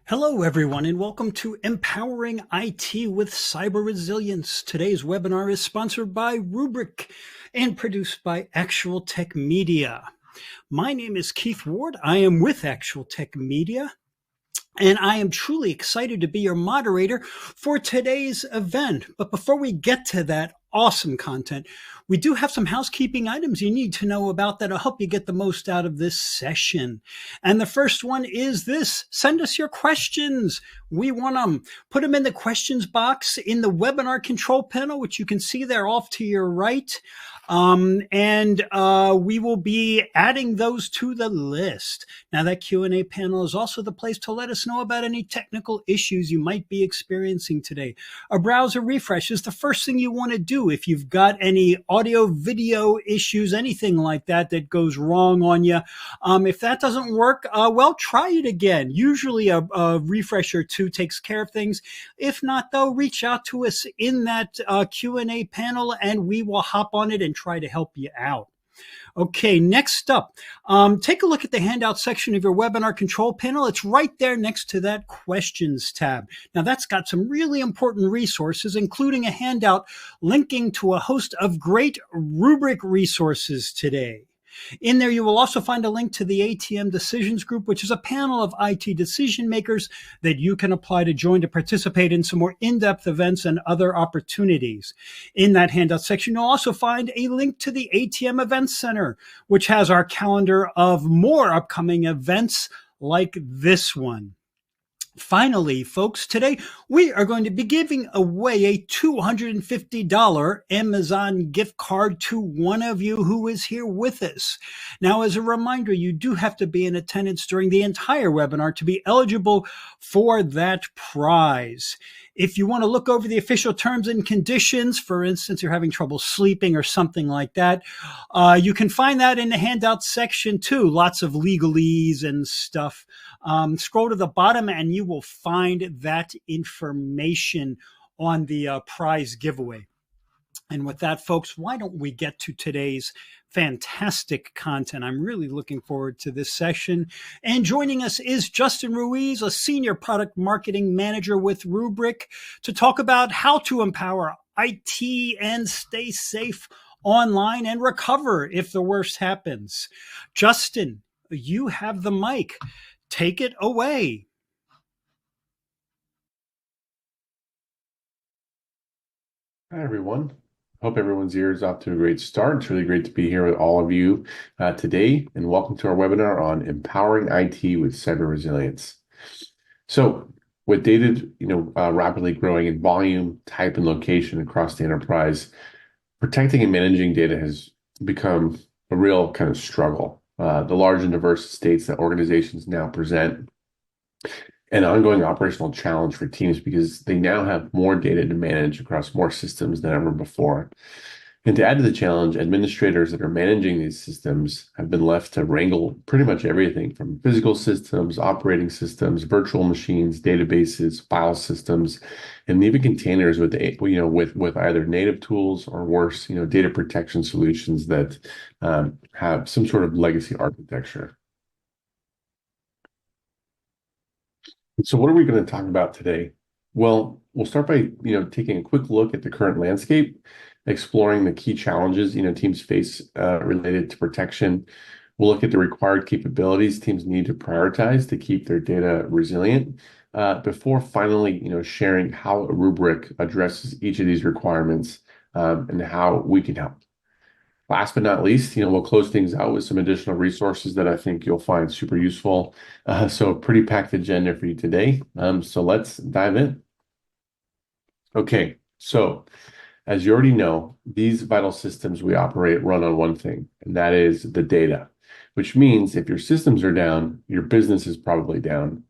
Hello, everyone, and welcome to Empowering IT with Cyber Resilience. Today's webinar is sponsored by Rubrik and produced by Actual Tech Media. My name is Keith Ward. I am with Actual Tech Media, and I am truly excited to be your moderator for today's event. But before we get to that awesome content, we do have some housekeeping items you need to know about that'll help you get the most out of this session. And the first one is this: send us your questions. We want them. Put them in the questions box in the webinar control panel, which you can see there off to your right. And we will be adding those to the list. Now, that Q&A panel is also the place to let us know about any technical issues you might be experiencing today. A browser refresh is the first thing you want to do if you've got any audio, video issues, anything like that that goes wrong on you. If that doesn't work, well, try it again. Usually a refresh or two takes care of things. If not, though, reach out to us in that Q&A panel, and we will hop on it and try to help you out. Okay, next up, take a look at the handout section of your webinar control panel. It's right there next to that questions tab. Now, that's got some really important resources, including a handout linking to a host of great Rubrik resources today. In there, you will also find a link to the ATM Decisions Group, which is a panel of IT decision makers that you can apply to join to participate in some more in-depth events and other opportunities. In that handout section, you'll also find a link to the ATM Events Center, which has our calendar of more upcoming events like this one. Finally, folks, today we are going to be giving away a $250 Amazon gift card to one of you who is here with us. Now, as a reminder, you do have to be in attendance during the entire webinar to be eligible for that prize. If you want to look over the official terms and conditions, for instance, you're having trouble sleeping or something like that, you can find that in the handout section too. Lots of legalese and stuff. Scroll to the bottom and you will find that information on the prize giveaway. And with that, folks, why don't we get to today's fantastic content? I'm really looking forward to this session. And joining us is Justin Ruiz, a senior product marketing manager with Rubrik, to talk about how to empower IT and stay safe online and recover if the worst happens. Justin, you have the mic. Take it away. Hi, everyone. Hope everyone's year is off to a great start. It's really great to be here with all of you today, and welcome to our webinar on empowering IT with cyber resilience. So, with data, rapidly growing in volume, type, and location across the enterprise, protecting and managing data has become a real kind of struggle. The large and diverse states that organizations now present an ongoing operational challenge for teams because they now have more data to manage across more systems than ever before. And to add to the challenge, administrators that are managing these systems have been left to wrangle pretty much everything from physical systems, operating systems, virtual machines, databases, file systems, and even containers with either native tools or worse, data protection solutions that have some sort of legacy architecture. So what are we going to talk about today? Well, we'll start by taking a quick look at the current landscape, exploring the key challenges teams face related to protection. We'll look at the required capabilities teams need to prioritize to keep their data resilient, before finally sharing how Rubrik addresses each of these requirements and how we can help. Last but not least, we'll close things out with some additional resources that I think you'll find super useful. So a pretty packed agenda for you today. So let's dive in. Okay, so as you already know, these vital systems we operate run on one thing, and that is the data, which means if your systems are down, your business is probably down.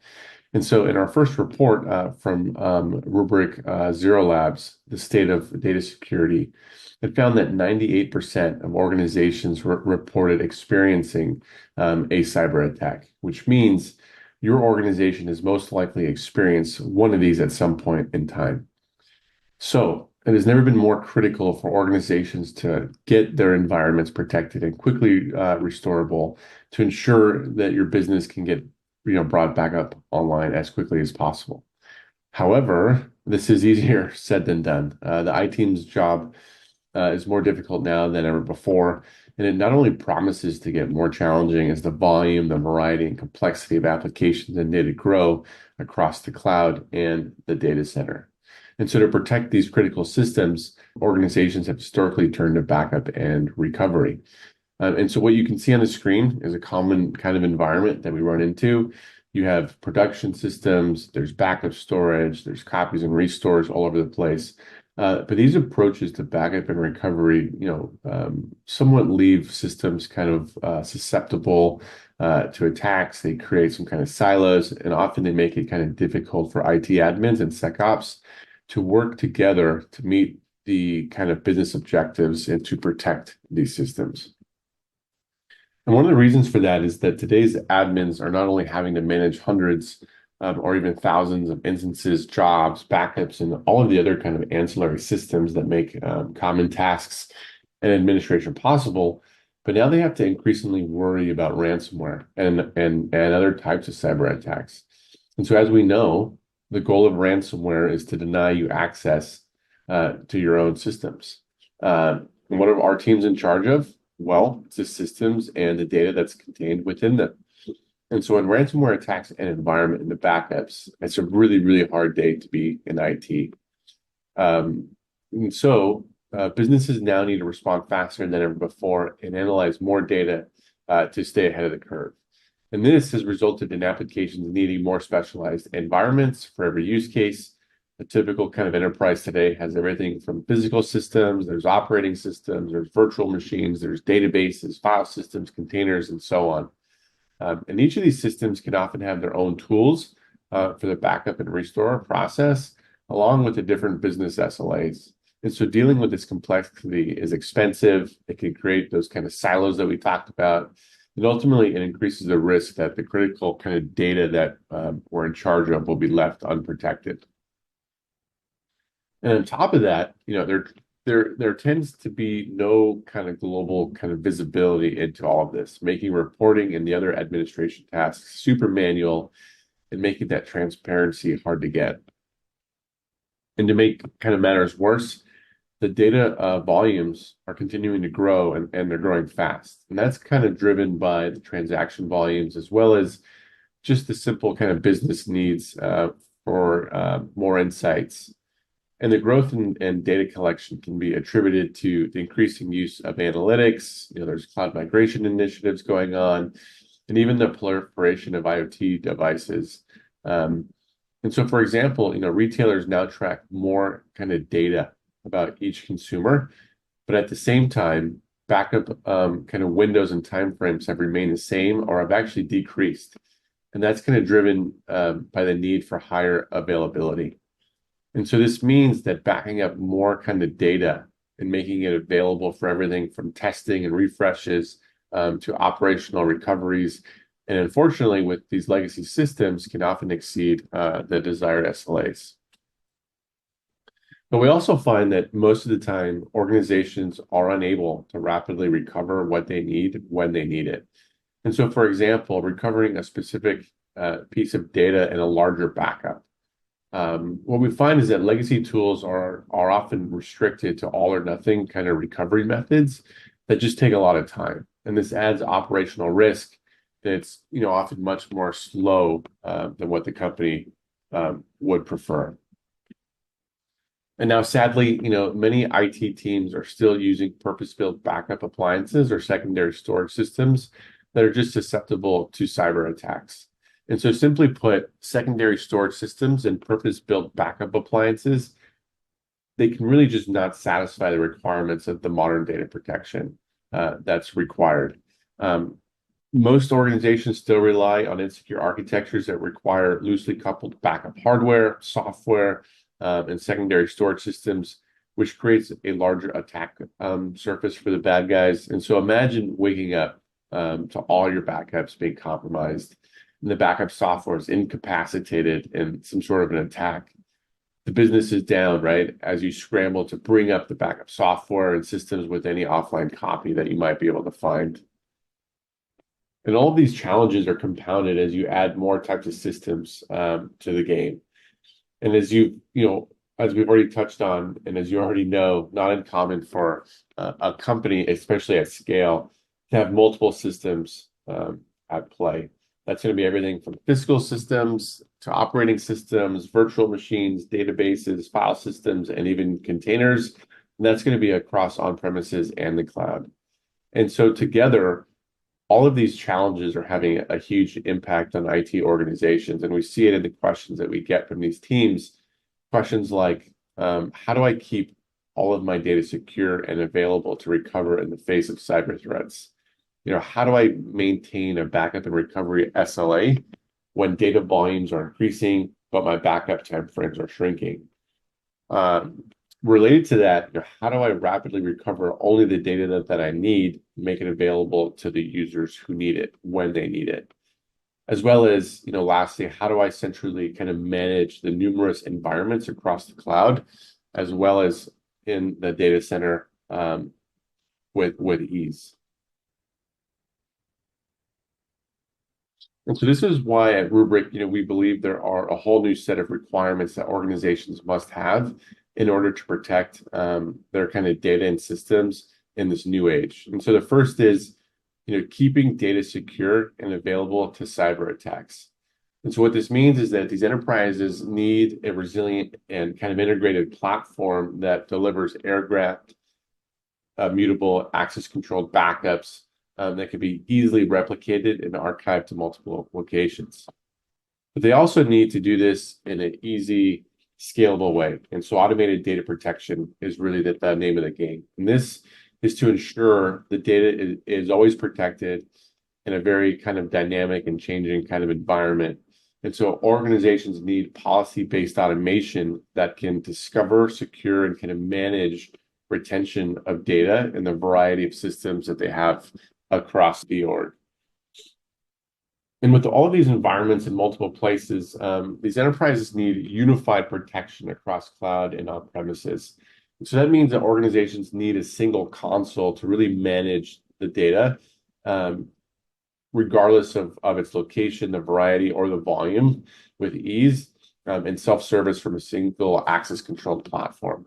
And so in our first report from Rubrik Zero Labs, the state of data security, it found that 98% of organizations reported experiencing a cyber attack, which means your organization has most likely experienced one of these at some point in time. So it has never been more critical for organizations to get their environments protected and quickly restorable to ensure that your business can get brought back up online as quickly as possible. However, this is easier said than done. The I team's job is more difficult now than ever before, and it not only promises to get more challenging as the volume, the variety, and complexity of applications and data grow across the cloud and the data center. And so to protect these critical systems, organizations have historically turned to backup and recovery. And so what you can see on the screen is a common kind of environment that we run into. You have production systems, there's backup storage, there's copies and restores all over the place. But these approaches to backup and recovery, somewhat leave systems kind of susceptible to attacks. They create some kind of silos, and often they make it kind of difficult for IT admins and SecOps to work together to meet the kind of business objectives and to protect these systems. And one of the reasons for that is that today's admins are not only having to manage hundreds or even thousands of instances, jobs, backups, and all of the other kind of ancillary systems that make common tasks and administration possible, but now they have to increasingly worry about ransomware and other types of cyber attacks. And so as we know, the goal of ransomware is to deny you access to your own systems. And what are our teams in charge of? Well, it's the systems and the data that's contained within them. And so when ransomware attacks an environment in the backups, it's a really, really hard day to be in IT. And so businesses now need to respond faster than ever before and analyze more data to stay ahead of the curve. And this has resulted in applications needing more specialized environments for every use case. A typical kind of enterprise today has everything from physical systems, there's operating systems, there's virtual machines, there's databases, file systems, containers, and so on. And each of these systems can often have their own tools for the backup and restore process, along with the different business SLAs. And so dealing with this complexity is expensive. It can create those kind of silos that we talked about. And ultimately, it increases the risk that the critical kind of data that we're in charge of will be left unprotected. And on top of that, there tends to be no kind of global kind of visibility into all of this, making reporting and the other administration tasks super manual and making that transparency hard to get. And to make kind of matters worse, the data volumes are continuing to grow and they're growing fast. And that's kind of driven by the transaction volumes as well as just the simple kind of business needs for more insights. And the growth in data collection can be attributed to the increasing use of analytics. There's cloud migration initiatives going on, and even the proliferation of IoT devices. And so, for example, retailers now track more kind of data about each consumer, but at the same time, backup kind of windows and timeframes have remained the same or have actually decreased. And that's kind of driven by the need for higher availability. And so this means that backing up more kind of data and making it available for everything from testing and refreshes to operational recoveries. And unfortunately, with these legacy systems can often exceed the desired SLAs. But we also find that most of the time, organizations are unable to rapidly recover what they need when they need it. And so, for example, recovering a specific piece of data in a larger backup. What we find is that legacy tools are often restricted to all or nothing kind of recovery methods that just take a lot of time. And this adds operational risk that's often much more slow than what the company would prefer. And now, sadly, many IT teams are still using purpose-built backup appliances or secondary storage systems that are just susceptible to cyber attacks. And so simply put, secondary storage systems and purpose-built backup appliances, they can really just not satisfy the requirements of the modern data protection that's required. Most organizations still rely on insecure architectures that require loosely coupled backup hardware, software, and secondary storage systems, which creates a larger attack surface for the bad guys. And so imagine waking up to all your backups being compromised, and the backup software is incapacitated in some sort of an attack. The business is down, right? As you scramble to bring up the backup software and systems with any offline copy that you might be able to find. And all of these challenges are compounded as you add more types of systems to the game. And as we've already touched on, and as you already know, not uncommon for a company, especially at scale, to have multiple systems at play. That's going to be everything from physical systems to operating systems, virtual machines, databases, file systems, and even containers. And that's going to be across on-premises and the cloud. And so together, all of these challenges are having a huge impact on IT organizations. And we see it in the questions that we get from these teams. Questions like, how do I keep all of my data secure and available to recover in the face of cyber threats? How do I maintain a backup and recovery SLA when data volumes are increasing, but my backup timeframes are shrinking? Related to that, how do I rapidly recover only the data that I need, make it available to the users who need it when they need it? As well as, lastly, how do I centrally kind of manage the numerous environments across the cloud, as well as in the data center with ease? And so this is why at Rubrik, we believe there are a whole new set of requirements that organizations must have in order to protect their kind of data and systems in this new age. And so the first is, keeping data secure and available to cyber attacks. And so what this means is that these enterprises need a resilient and kind of integrated platform that delivers air-gapped, mutable, access-controlled backups that can be easily replicated and archived to multiple locations. But they also need to do this in an easy, scalable way. And so automated data protection is really the name of the game. And this is to ensure the data is always protected in a very kind of dynamic and changing kind of environment. And so organizations need policy-based automation that can discover, secure, and kind of manage retention of data in the variety of systems that they have across the org. And with all of these environments in multiple places, these enterprises need unified protection across cloud and on-premises. So that means that organizations need a single console to really manage the data, regardless of its location, the variety, or the volume with ease, and self-service from a single access-controlled platform.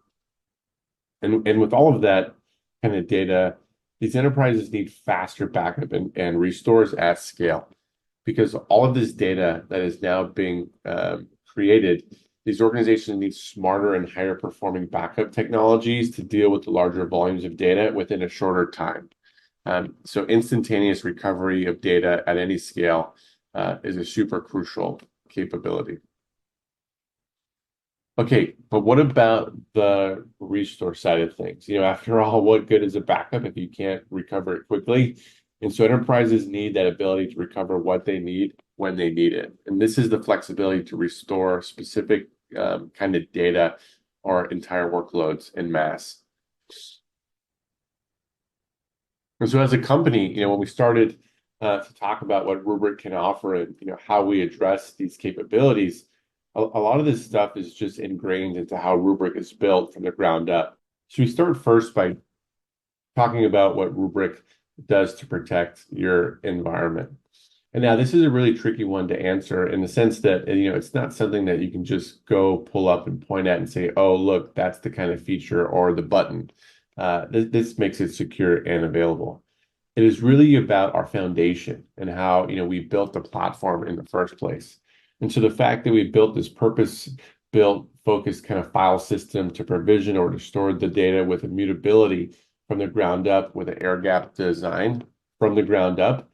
And with all of that kind of data, these enterprises need faster backup and restores at scale, because all of this data that is now being created, these organizations need smarter and higher performing backup technologies to deal with the larger volumes of data within a shorter time. So instantaneous recovery of data at any scale is a super crucial capability. Okay, but what about the restore side of things? After all, what good is a backup if you can't recover it quickly? And so enterprises need that ability to recover what they need when they need it. And this is the flexibility to restore specific kind of data or entire workloads en masse. And so as a company, when we started to talk about what Rubrik can offer and how we address these capabilities, a lot of this stuff is just ingrained into how Rubrik is built from the ground up. So we start first by talking about what Rubrik does to protect your environment. And now this is a really tricky one to answer in the sense that, it's not something that you can just go pull up and point at and say, oh, look, that's the kind of feature or the button. This makes it secure and available. It is really about our foundation and how, we built the platform in the first place. And so the fact that we built this purpose-built, focused kind of file system to provision or to store the data with immutability from the ground up with an air-gapped design from the ground up,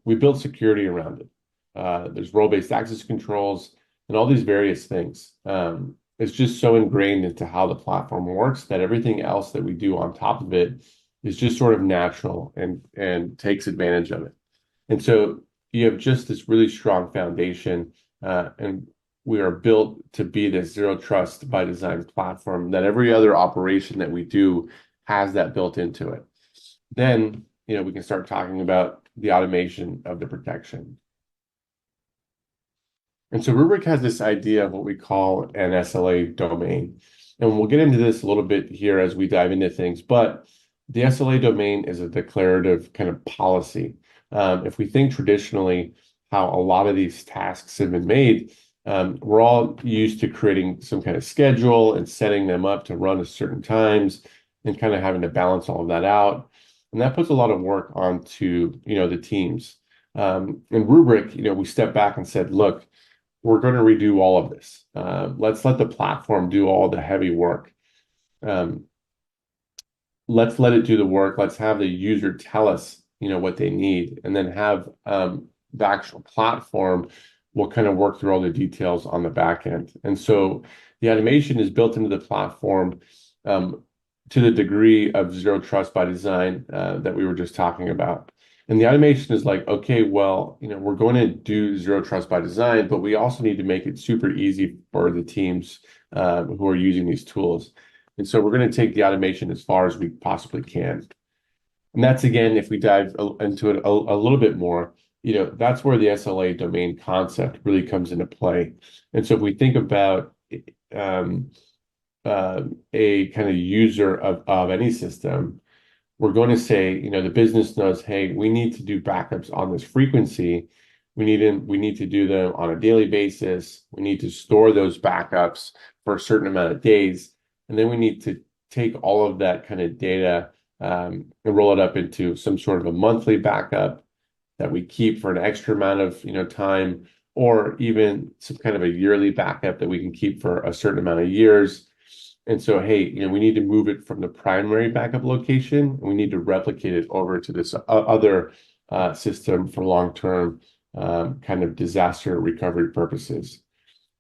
we built security around it. There's role-based access controls and all these various things. It's just so ingrained into how the platform works that everything else that we do on top of it is just sort of natural and takes advantage of it. And so you have just this really strong foundation, and we are built to be this zero trust by design platform that every other operation that we do has that built into it. Then, we can start talking about the automation of the protection. And so Rubrik has this idea of what we call an SLA domain. And we'll get into this a little bit here as we dive into things, but the SLA domain is a declarative kind of policy. If we think traditionally how a lot of these tasks have been made, we're all used to creating some kind of schedule and setting them up to run at certain times and kind of having to balance all of that out. And that puts a lot of work onto, the teams. In Rubrik, we stepped back and said, look, we're going to redo all of this. Let's let the platform do all the heavy work. Um, let's let it do the work. Let's have the user tell us, what they need, and then have the actual platform will kind of work through all the details on the back end. And so the automation is built into the platform to the degree of zero trust by design that we were just talking about. And the automation is like, okay, well, we're going to do zero trust by design, but we also need to make it super easy for the teams who are using these tools. And so we're going to take the automation as far as we possibly can. And that's, again, if we dive into it a little bit more, that's where the SLA domain concept really comes into play. And so if we think about a kind of user of any system, we're going to say, the business knows, hey, we need to do backups on this frequency. We need to do them on a daily basis. We need to store those backups for a certain amount of days. And then we need to take all of that kind of data and roll it up into some sort of a monthly backup that we keep for an extra amount of time, or even some kind of a yearly backup that we can keep for a certain amount of years. And so, hey, we need to move it from the primary backup location, and we need to replicate it over to this other system for long-term kind of disaster recovery purposes.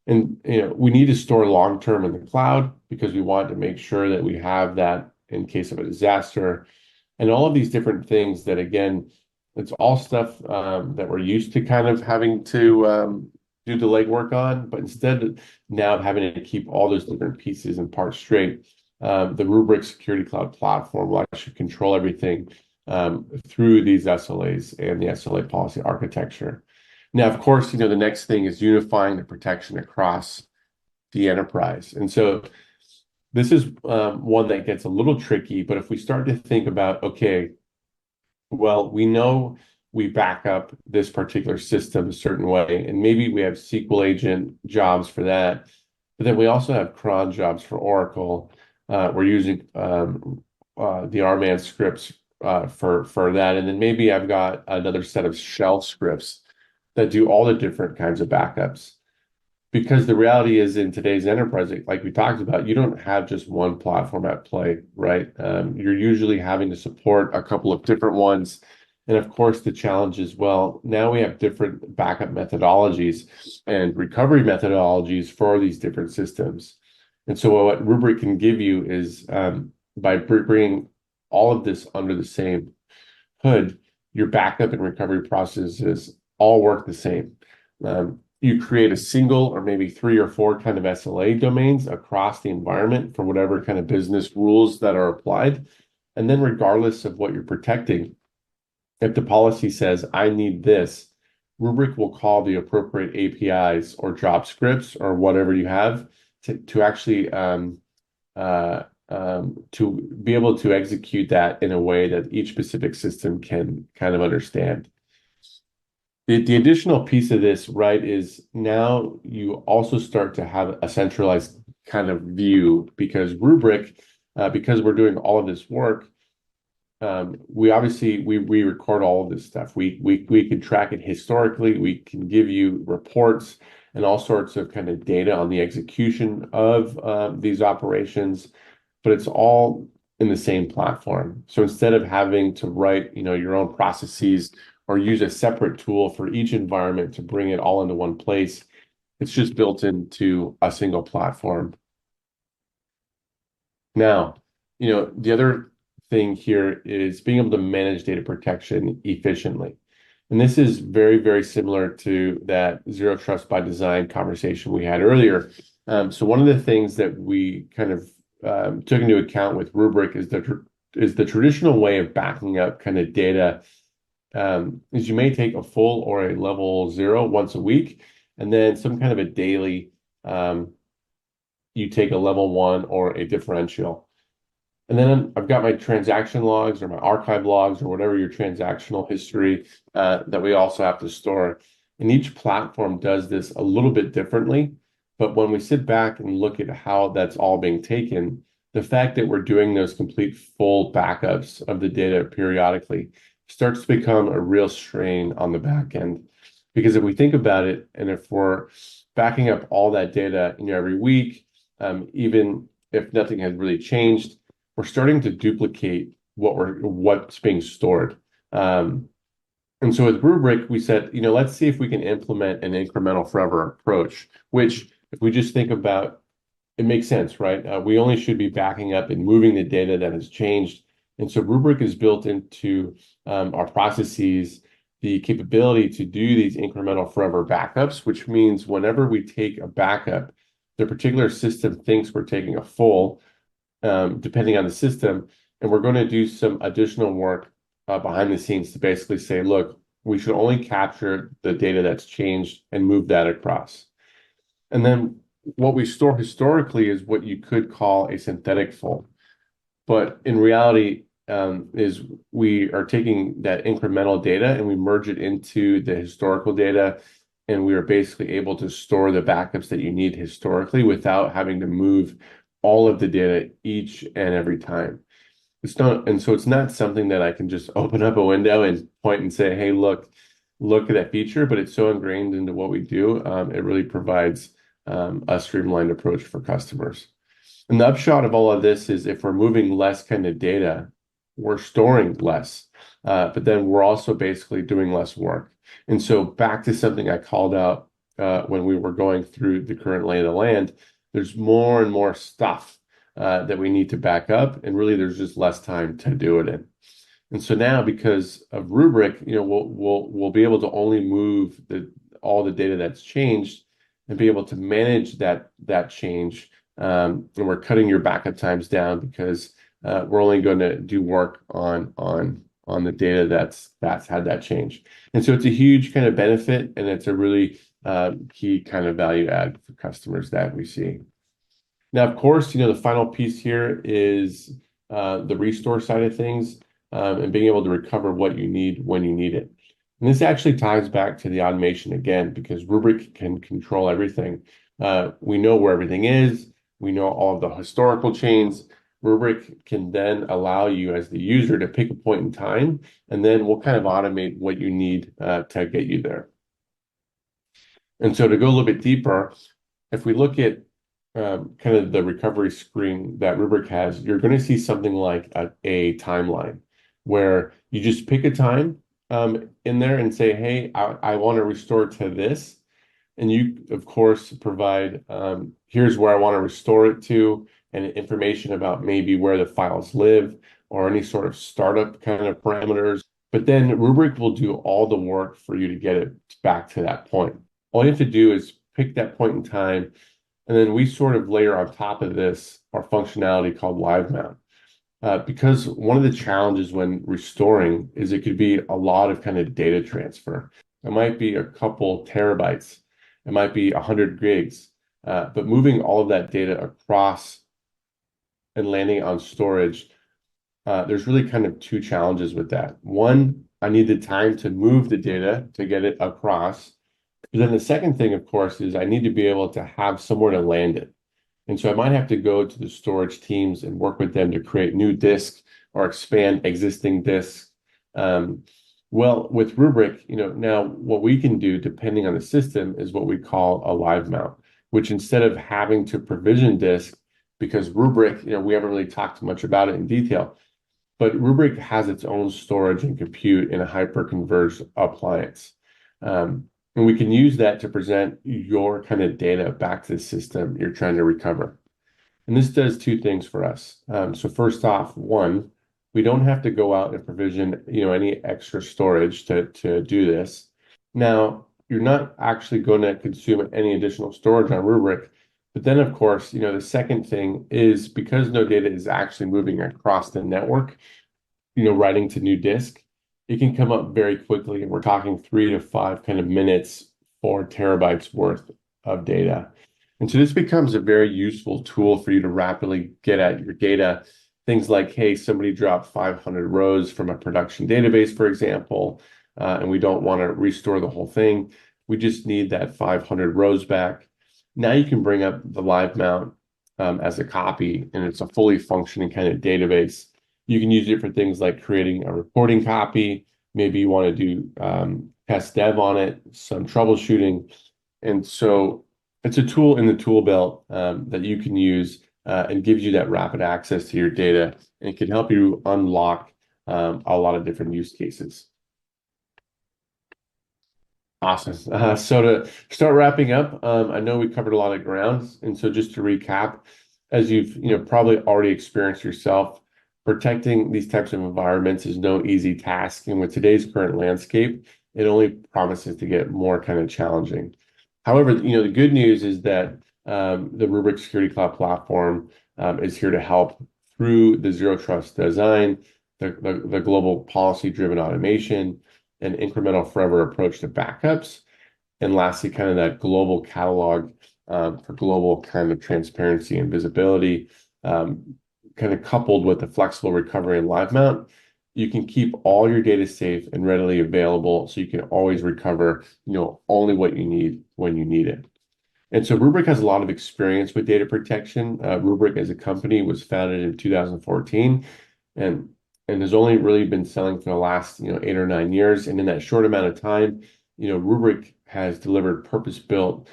And we need to store long-term in the cloud because we want to make sure that we have that in case of a disaster. And all of these different things that, again, it's all stuff that we're used to kind of having to do the legwork on, but instead of now having to keep all those different pieces and parts straight, the Rubrik Security Cloud platform will actually control everything through these SLAs and the SLA policy architecture. Now, of course, the next thing is unifying the protection across the enterprise. And so this is one that gets a little tricky, but if we start to think about, okay, well, we know we back up this particular system a certain way, and maybe we have SQL agent jobs for that, but then we also have cron jobs for Oracle. We're using the RMAN scripts for that, and then maybe I've got another set of shell scripts that do all the different kinds of backups. Because the reality is, in today's enterprise, like we talked about, you don't have just one platform at play, right? You're usually having to support a couple of different ones. And of course, the challenge is, well, now we have different backup methodologies and recovery methodologies for these different systems. And so what Rubrik can give you is, by bringing all of this under the same hood, your backup and recovery processes all work the same. You create a single or maybe 3 or 4 kind of SLA domains across the environment for whatever kind of business rules that are applied. And then regardless of what you're protecting, if the policy says, I need this, Rubrik will call the appropriate APIs or job scripts or whatever you have to actually to be able to execute that in a way that each specific system can kind of understand. The additional piece of this, right, is now you also start to have a centralized kind of view, because Rubrik, because we're doing all of this work, we obviously we record all of this stuff. We can track it historically. We can give you reports and all sorts of kind of data on the execution of these operations, but it's all in the same platform. So instead of having to write, your own processes or use a separate tool for each environment to bring it all into one place, it's just built into a single platform. Now, the other thing here is being able to manage data protection efficiently. And this is very, very similar to that zero trust by design conversation we had earlier. So one of the things that we kind of took into account with Rubrik is the traditional way of backing up kind of data is you may take a full or a level 0 once a week, and then some kind of a daily, you take a level 1 or a differential. And then I've got my transaction logs or my archive logs or whatever your transactional history that we also have to store. And each platform does this a little bit differently. But when we sit back and look at how that's all being taken, the fact that we're doing those complete full backups of the data periodically starts to become a real strain on the back end. Because if we think about it, and if we're backing up all that data, every week, even if nothing has really changed, we're starting to duplicate what's being stored. And so with Rubrik, we said, let's see if we can implement an incremental forever approach, which if we just think about, it makes sense, right? We only should be backing up and moving the data that has changed. And so Rubrik is built into our processes, the capability to do these incremental forever backups, which means whenever we take a backup, the particular system thinks we're taking a full, depending on the system, and we're going to do some additional work behind the scenes to basically say, look, we should only capture the data that's changed and move that across. And then what we store historically is what you could call a synthetic full. But in reality, is we are taking that incremental data and we merge it into the historical data, and we are basically able to store the backups that you need historically without having to move all of the data each and every time. It's not something that I can just open up a window and point and say, hey, look at that feature, but it's so ingrained into what we do. It really provides a streamlined approach for customers. And the upshot of all of this is if we're moving less kind of data, we're storing less, but then we're also basically doing less work. And so back to something I called out when we were going through the current lay of the land, there's more and more stuff that we need to back up, and really there's just less time to do it in. And so now, because of Rubrik, we'll be able to only move all the data that's changed and be able to manage that change. And we're cutting your backup times down because we're only going to do work on the data that's had that change. And so it's a huge kind of benefit, and it's a really key kind of value add for customers that we see. Now, of course, the final piece here is the restore side of things, and being able to recover what you need when you need it. And this actually ties back to the automation again, because Rubrik can control everything. We know where everything is. We know all of the historical chains. Rubrik can then allow you as the user to pick a point in time, and then we'll kind of automate what you need to get you there. And so to go a little bit deeper, if we look at kind of the recovery screen that Rubrik has, you're going to see something like a timeline where you just pick a time in there and say, hey, I want to restore to this. And you, of course, provide, here's where I want to restore it to, and information about maybe where the files live or any sort of startup kind of parameters. But then Rubrik will do all the work for you to get it back to that point. All you have to do is pick that point in time, and then we sort of layer on top of this our functionality called Live Mount. Because one of the challenges when restoring is it could be a lot of kind of data transfer. It might be a couple terabytes. It might be 100 gigs. But moving all of that data across and landing on storage, there's really kind of two challenges with that. One, I need the time to move the data to get it across. But then the second thing, of course, is I need to be able to have somewhere to land it. And so I might have to go to the storage teams and work with them to create new disks or expand existing disks. Well, with Rubrik, now what we can do, depending on the system, is what we call a live mount, which instead of having to provision disk, because Rubrik, we haven't really talked much about it in detail, but Rubrik has its own storage and compute in a hyper-converged appliance. And we can use that to present your kind of data back to the system you're trying to recover. And this does two things for us. So first off, one, we don't have to go out and provision, any extra storage to do this. Now, you're not actually going to consume any additional storage on Rubrik. But then, of course, the second thing is because no data is actually moving across the network, writing to new disk, it can come up very quickly. And we're talking 3 to 5 kind of minutes for terabytes worth of data. And so this becomes a very useful tool for you to rapidly get at your data Things like, hey, somebody dropped 500 rows from a production database, for example, and we don't want to restore the whole thing. We just need that 500 rows back. Now you can bring up the live mount as a copy, and it's a fully functioning kind of database. You can use it for things like creating a reporting copy. Maybe you want to do test dev on it, some troubleshooting. And so it's a tool in the tool belt that you can use and gives you that rapid access to your data, and it can help you unlock a lot of different use cases. Awesome. So to start wrapping up, I know we covered a lot of ground, and so just to recap, as you've probably already experienced yourself, protecting these types of environments is no easy task, and with today's current landscape, it only promises to get more kind of challenging. However, the good news is that the Rubrik Security Cloud platform is here to help through the zero trust design, the global policy-driven automation, an incremental forever approach to backups, and lastly, kind of that global catalog for global kind of transparency and visibility, kind of coupled with the flexible recovery and live mount. You can keep all your data safe and readily available, so you can always recover, only what you need when you need it. And so Rubrik has a lot of experience with data protection. Rubrik as a company was founded in 2014, and has only really been selling for the last 8 or 9 years. And in that short amount of time, Rubrik has delivered purpose-built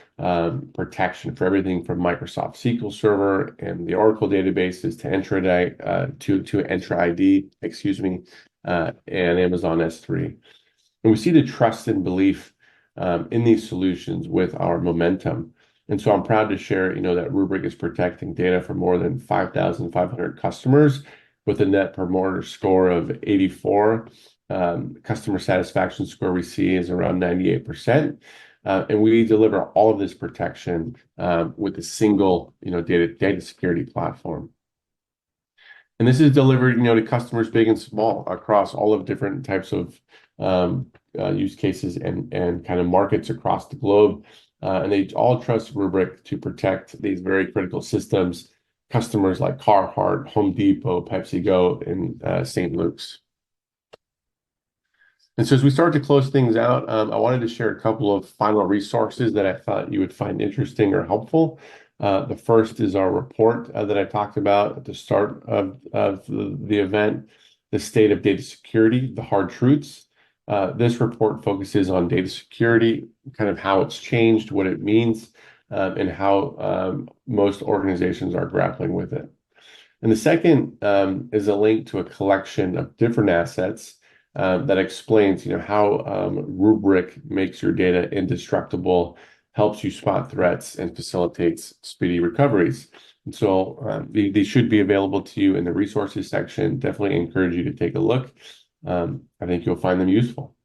protection for everything from Microsoft SQL Server and the Oracle databases to Entra ID, and Amazon S3. And we see the trust and belief in these solutions with our momentum. And so I'm proud to share, that Rubrik is protecting data for more than 5,500 customers with a net promoter score of 84. Customer satisfaction score we see is around 98%. And we deliver all of this protection with a single, data security platform. And this is delivered, to customers big and small across all of different types of use cases and kind of markets across the globe. And they all trust Rubrik to protect these very critical systems. Customers like Carhartt, Home Depot, PepsiCo, and St. Luke's. And so as we start to close things out, I wanted to share a couple of final resources that I thought you would find interesting or helpful. The first is our report that I talked about at the start of the event, the state of data security, the hard truths. This report focuses on data security, kind of how it's changed, what it means, and how most organizations are grappling with it. And the second is a link to a collection of different assets that explains, how Rubrik makes your data indestructible, helps you spot threats, and facilitates speedy recoveries. And so they should be available to you in the resources section. Definitely encourage you to take a look. I think you'll find them useful.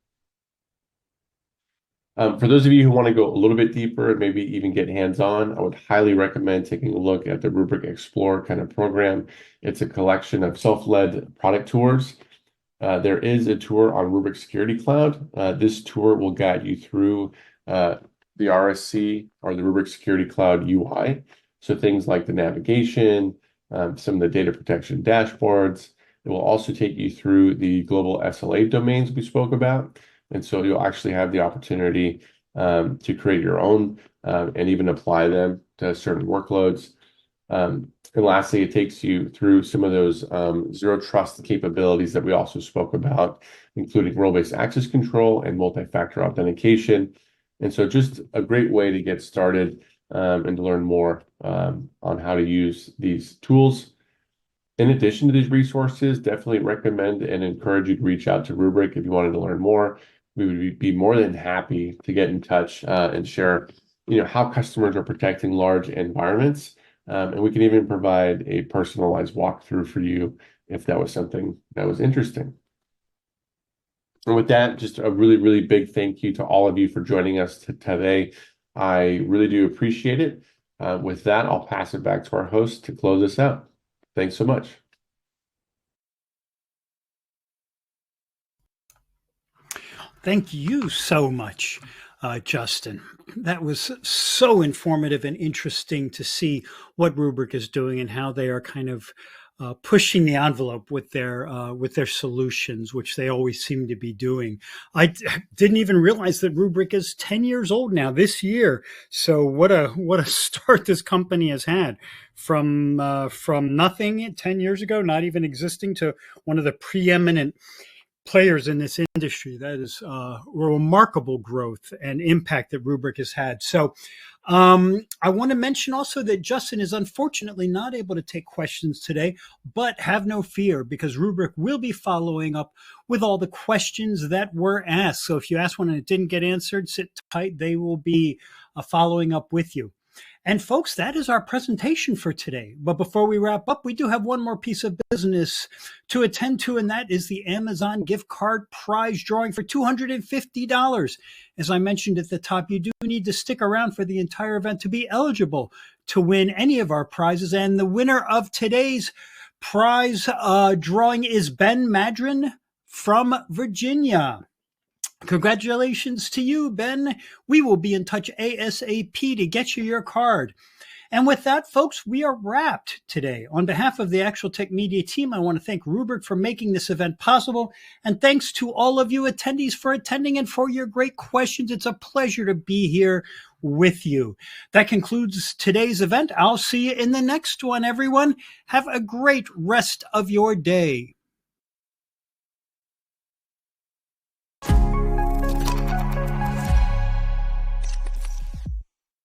For those of you who want to go a little bit deeper and maybe even get hands-on, I would highly recommend taking a look at the Rubrik Explore kind of program. It's a collection of self-led product tours. There is a tour on Rubrik Security Cloud. This tour will guide you through the RSC or the Rubrik Security Cloud UI. So things like the navigation, some of the data protection dashboards. It will also take you through the global SLA domains we spoke about. And so you'll actually have the opportunity to create your own and even apply them to certain workloads. And lastly, it takes you through some of those zero trust capabilities that we also spoke about, including role-based access control and multi-factor authentication. And so just a great way to get started and to learn more on how to use these tools. In addition to these resources, definitely recommend and encourage you to reach out to Rubrik if you wanted to learn more. We would be more than happy to get in touch and share, how customers are protecting large environments. And we can even provide a personalized walkthrough for you if that was something that was interesting. And with that, just a really, really big thank you to all of you for joining us today. I really do appreciate it. With that, I'll pass it back to our host to close us out. Thanks so much. Thank you so much, Justin. That was so informative and interesting to see what Rubrik is doing and how they are kind of pushing the envelope with their solutions, which they always seem to be doing. Didn't even realize that Rubrik is 10 years old now this year. So what a start this company has had from nothing 10 years ago, not even existing, to one of the preeminent players in this industry. That is remarkable growth and impact that Rubrik has had. So I want to mention also that Justin is unfortunately not able to take questions today, but have no fear, because Rubrik will be following up with all the questions that were asked. So if you asked one and it didn't get answered, sit tight. They will be following up with you. And folks, that is our presentation for today. But before we wrap up, we do have one more piece of business to attend to, and that is the Amazon gift card prize drawing for $250. As I mentioned at the top, you do need to stick around for the entire event to be eligible to win any of our prizes. And the winner of today's prize drawing is Ben Madron from Virginia. Congratulations to you, Ben. We will be in touch ASAP to get you your card. And with that, folks, we are wrapped today. On behalf of the Actual Tech Media team, I want to thank Rubrik for making this event possible. And thanks to all of you attendees for attending and for your great questions. It's a pleasure to be here with you. That concludes today's event. I'll see you in the next one, everyone. Have a great rest of your day.